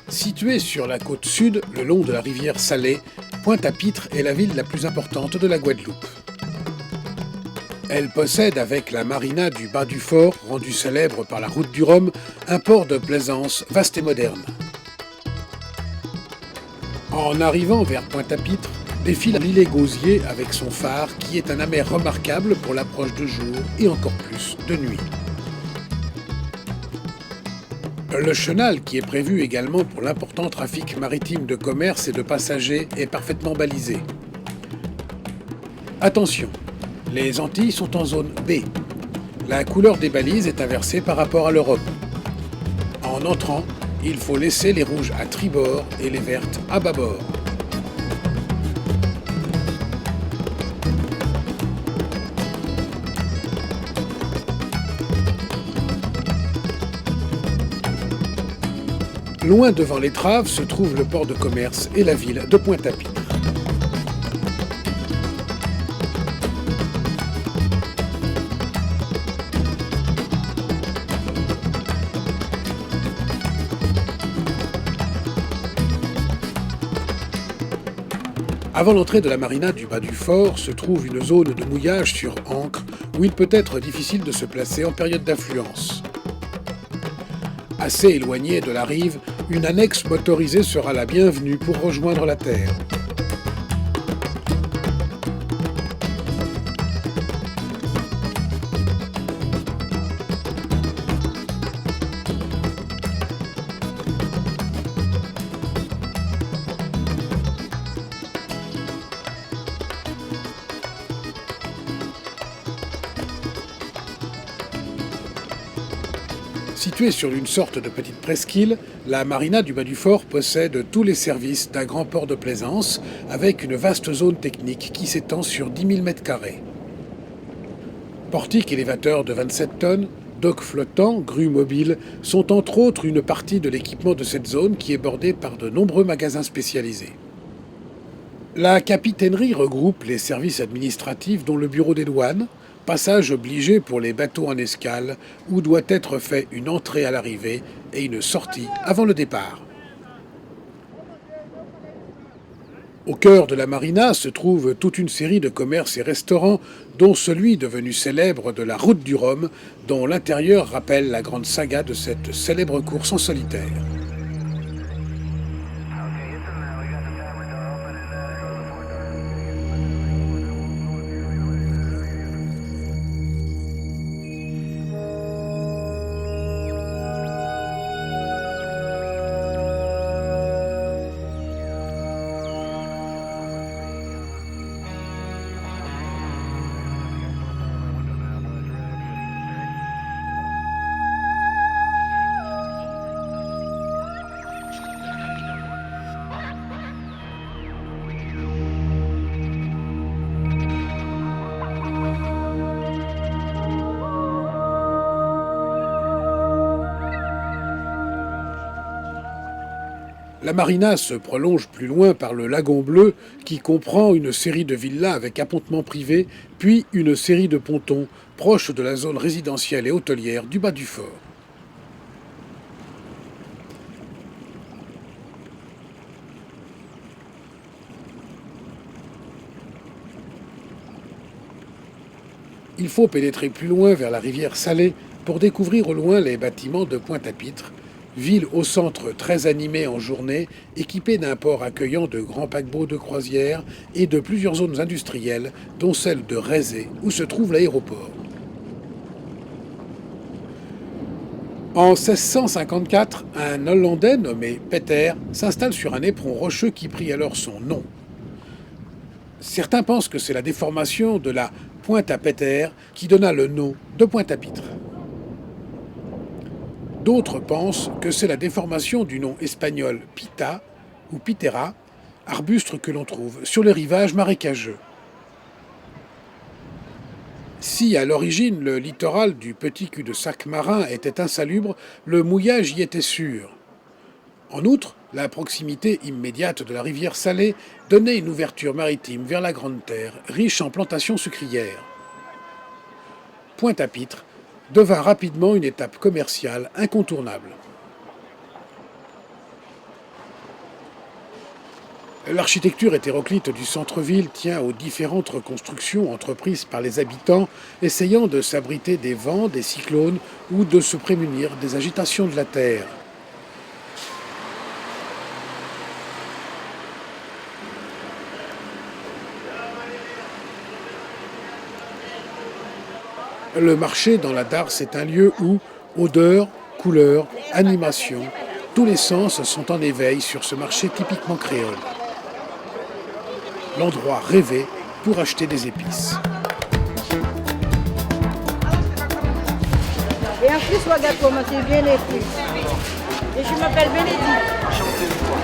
Située sur la côte sud, le long de la rivière Salée, Pointe-à-Pitre est la ville la plus importante de la Guadeloupe. Elle possède, avec la marina du Bas du Fort, rendue célèbre par la route du Rhum, un port de plaisance vaste et moderne. En arrivant vers Pointe-à-Pitre, défile l'île Gosier avec son phare qui est un amer remarquable pour l'approche de jour et encore plus de nuit. Le chenal, qui est prévu également pour l'important trafic maritime de commerce et de passagers, est parfaitement balisé. Attention, les Antilles sont en zone B. La couleur des balises est inversée par rapport à l'Europe. En entrant, il faut laisser les rouges à tribord et les vertes à bâbord. Loin devant l'étrave se trouve le port de commerce et la ville de Pointe-à-Pitre. Avant l'entrée de la marina du Bas du Fort se trouve une zone de mouillage sur ancre où il peut être difficile de se placer en période d'affluence. Assez éloignée de la rive, une annexe motorisée sera la bienvenue pour rejoindre la terre. Située sur une sorte de petite presqu'île, la marina du Bas du Fort possède tous les services d'un grand port de plaisance avec une vaste zone technique qui s'étend sur 10 000 m². Portique élévateur de 27 tonnes, docks flottants, grues mobiles sont entre autres une partie de l'équipement de cette zone qui est bordée par de nombreux magasins spécialisés. La capitainerie regroupe les services administratifs dont le bureau des douanes, passage obligé pour les bateaux en escale où doit être fait une entrée à l'arrivée et une sortie avant le départ. Au cœur de la marina se trouve toute une série de commerces et restaurants, dont celui devenu célèbre de la route du Rhum, dont l'intérieur rappelle la grande saga de cette célèbre course en solitaire. La marina se prolonge plus loin par le lagon bleu qui comprend une série de villas avec appontement privé, puis une série de pontons proches de la zone résidentielle et hôtelière du Bas du Fort. Il faut pénétrer plus loin vers la rivière Salée pour découvrir au loin les bâtiments de Pointe-à-Pitre, ville au centre très animée en journée, équipée d'un port accueillant de grands paquebots de croisière et de plusieurs zones industrielles, dont celle de Rézé, où se trouve l'aéroport. En 1654, un Hollandais nommé Peter s'installe sur un éperon rocheux qui prit alors son nom. Certains pensent que c'est la déformation de la Pointe à Peter qui donna le nom de Pointe-à-Pitre. D'autres pensent que c'est la déformation du nom espagnol pita ou pitera, arbuste que l'on trouve sur les rivages marécageux. Si à l'origine le littoral du petit cul-de-sac marin était insalubre, le mouillage y était sûr. En outre, la proximité immédiate de la rivière Salée donnait une ouverture maritime vers la Grande Terre, riche en plantations sucrières. Pointe-à-Pitre devint rapidement une étape commerciale incontournable. L'architecture hétéroclite du centre-ville tient aux différentes reconstructions entreprises par les habitants, essayant de s'abriter des vents, des cyclones ou de se prémunir des agitations de la terre. Le marché dans la Darse est un lieu où odeur, couleur, animation, tous les sens sont en éveil sur ce marché typiquement créole. L'endroit rêvé pour acheter des épices. Et en plus, regarde comment c'est bien écrit. Et je m'appelle Bénédicte.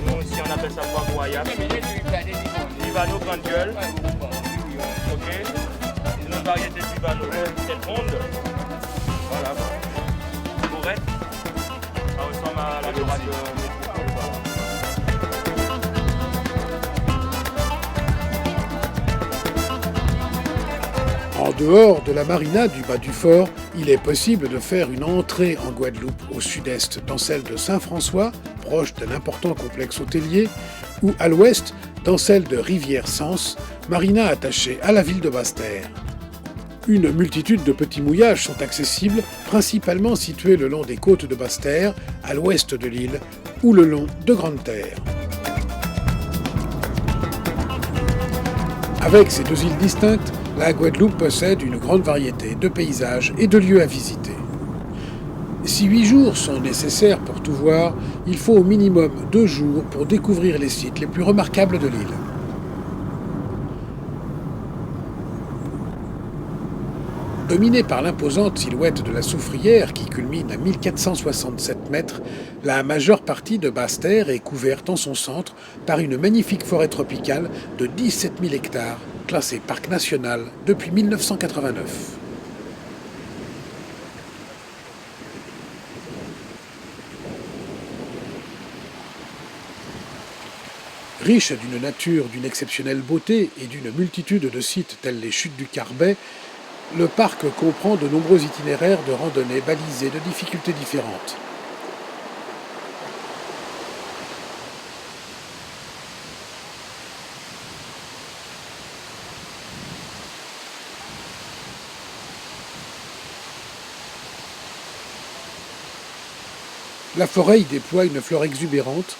Nous aussi on appelle ça poivre royal. Vivano grande gueule. Ok. Une autre variété de Vivano, c'est ronde. Voilà. Bourrette. Ça ressemble à la dorade de En dehors de la marina du bas du fort, il est possible de faire une entrée en Guadeloupe au sud-est dans celle de Saint-François, proche d'un important complexe hôtelier, ou à l'ouest dans celle de Rivière-Sens, marina attachée à la ville de Basse-Terre. Une multitude de petits mouillages sont accessibles, principalement situés le long des côtes de Basse-Terre, à l'ouest de l'île, ou le long de Grande-Terre. Avec ces deux îles distinctes, la Guadeloupe possède une grande variété de paysages et de lieux à visiter. Si 8 jours sont nécessaires pour tout voir, il faut au minimum 2 jours pour découvrir les sites les plus remarquables de l'île. Dominée par l'imposante silhouette de la Soufrière qui culmine à 1467 mètres, la majeure partie de Basse-Terre est couverte en son centre par une magnifique forêt tropicale de 17 000 hectares, classée parc national depuis 1989. Riche d'une nature d'une exceptionnelle beauté et d'une multitude de sites tels les chutes du Carbet, le parc comprend de nombreux itinéraires de randonnée balisés de difficultés différentes. La forêt y déploie une flore exubérante,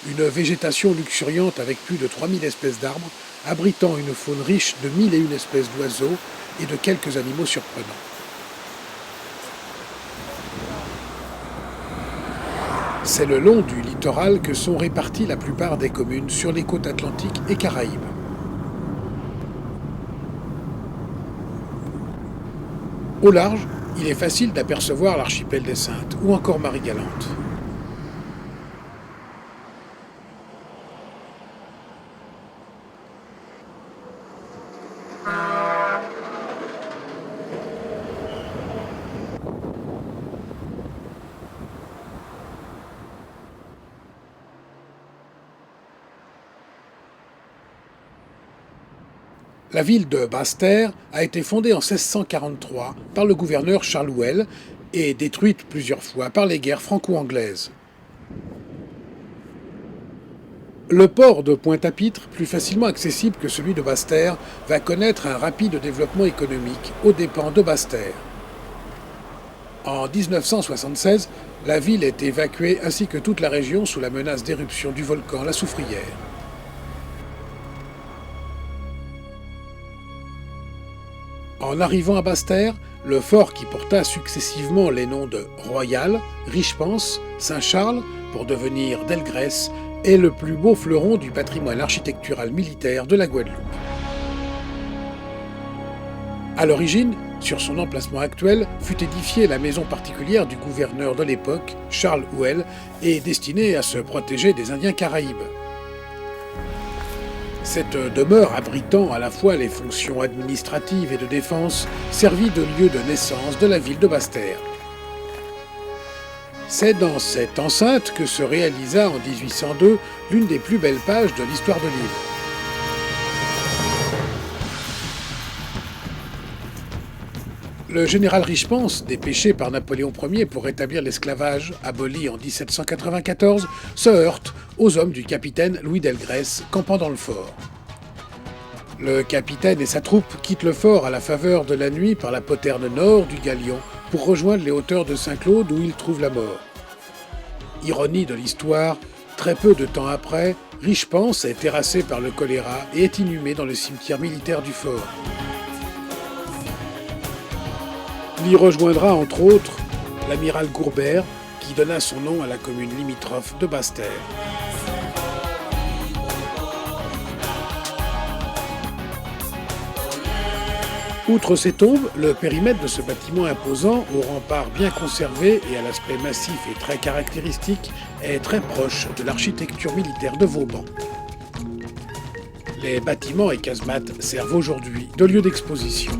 une végétation luxuriante avec plus de 3000 espèces d'arbres, abritant une faune riche de 1001 espèces d'oiseaux et de quelques animaux surprenants. C'est le long du littoral que sont réparties la plupart des communes sur les côtes atlantiques et caraïbes. Au large, il est facile d'apercevoir l'archipel des Saintes ou encore Marie-Galante. La ville de Basse-Terre a été fondée en 1643 par le gouverneur Charles Houel et détruite plusieurs fois par les guerres franco-anglaises. Le port de Pointe-à-Pitre, plus facilement accessible que celui de Basse-Terre, va connaître un rapide développement économique aux dépens de Basse-Terre. En 1976, la ville est évacuée ainsi que toute la région sous la menace d'éruption du volcan La Soufrière. En arrivant à Basse-Terre, le fort qui porta successivement les noms de Royal, Richepense, Saint-Charles, pour devenir Delgrès, est le plus beau fleuron du patrimoine architectural militaire de la Guadeloupe. À l'origine, sur son emplacement actuel, fut édifiée la maison particulière du gouverneur de l'époque, Charles Houel, et destinée à se protéger des Indiens caraïbes. Cette demeure abritant à la fois les fonctions administratives et de défense servit de lieu de naissance de la ville de Basse-Terre. C'est dans cette enceinte que se réalisa en 1802 l'une des plus belles pages de l'histoire de l'île. Le général Richepanse, dépêché par Napoléon Ier pour rétablir l'esclavage, aboli en 1794, se heurte aux hommes du capitaine Louis Delgrès, campant dans le fort. Le capitaine et sa troupe quittent le fort à la faveur de la nuit par la poterne nord du galion pour rejoindre les hauteurs de Saint-Claude où ils trouvent la mort. Ironie de l'histoire, très peu de temps après, Richepanse est terrassé par le choléra et est inhumé dans le cimetière militaire du fort. Il y rejoindra entre autres l'amiral Gourbert, qui donna son nom à la commune limitrophe de Basse-Terre. Outre ces tombes, le périmètre de ce bâtiment imposant, aux remparts bien conservés et à l'aspect massif et très caractéristique, est très proche de l'architecture militaire de Vauban. Les bâtiments et casemates servent aujourd'hui de lieu d'exposition.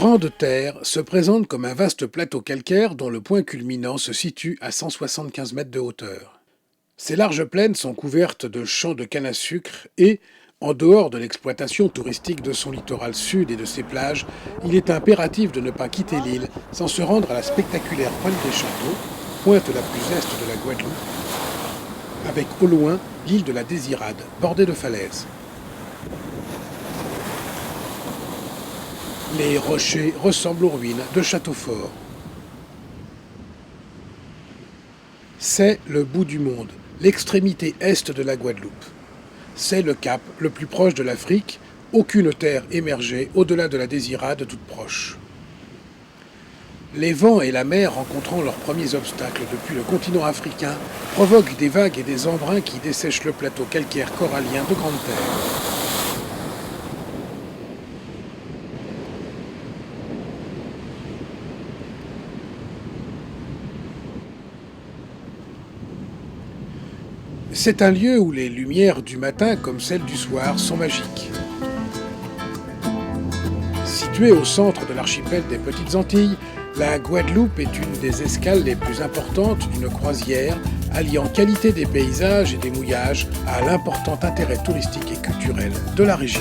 Grande Terre se présente comme un vaste plateau calcaire dont le point culminant se situe à 175 mètres de hauteur. Ces larges plaines sont couvertes de champs de canne à sucre et, en dehors de l'exploitation touristique de son littoral sud et de ses plages, il est impératif de ne pas quitter l'île sans se rendre à la spectaculaire pointe des Châteaux, pointe la plus est de la Guadeloupe, avec au loin l'île de la Désirade, bordée de falaises. Les rochers ressemblent aux ruines de Châteaufort. C'est le bout du monde, l'extrémité est de la Guadeloupe. C'est le cap le plus proche de l'Afrique, aucune terre émergée au-delà de la Désirade toute proche. Les vents et la mer rencontrant leurs premiers obstacles depuis le continent africain provoquent des vagues et des embruns qui dessèchent le plateau calcaire corallien de Grande Terre. C'est un lieu où les lumières du matin comme celles du soir sont magiques. Située au centre de l'archipel des Petites Antilles, la Guadeloupe est une des escales les plus importantes d'une croisière, alliant qualité des paysages et des mouillages à l'important intérêt touristique et culturel de la région.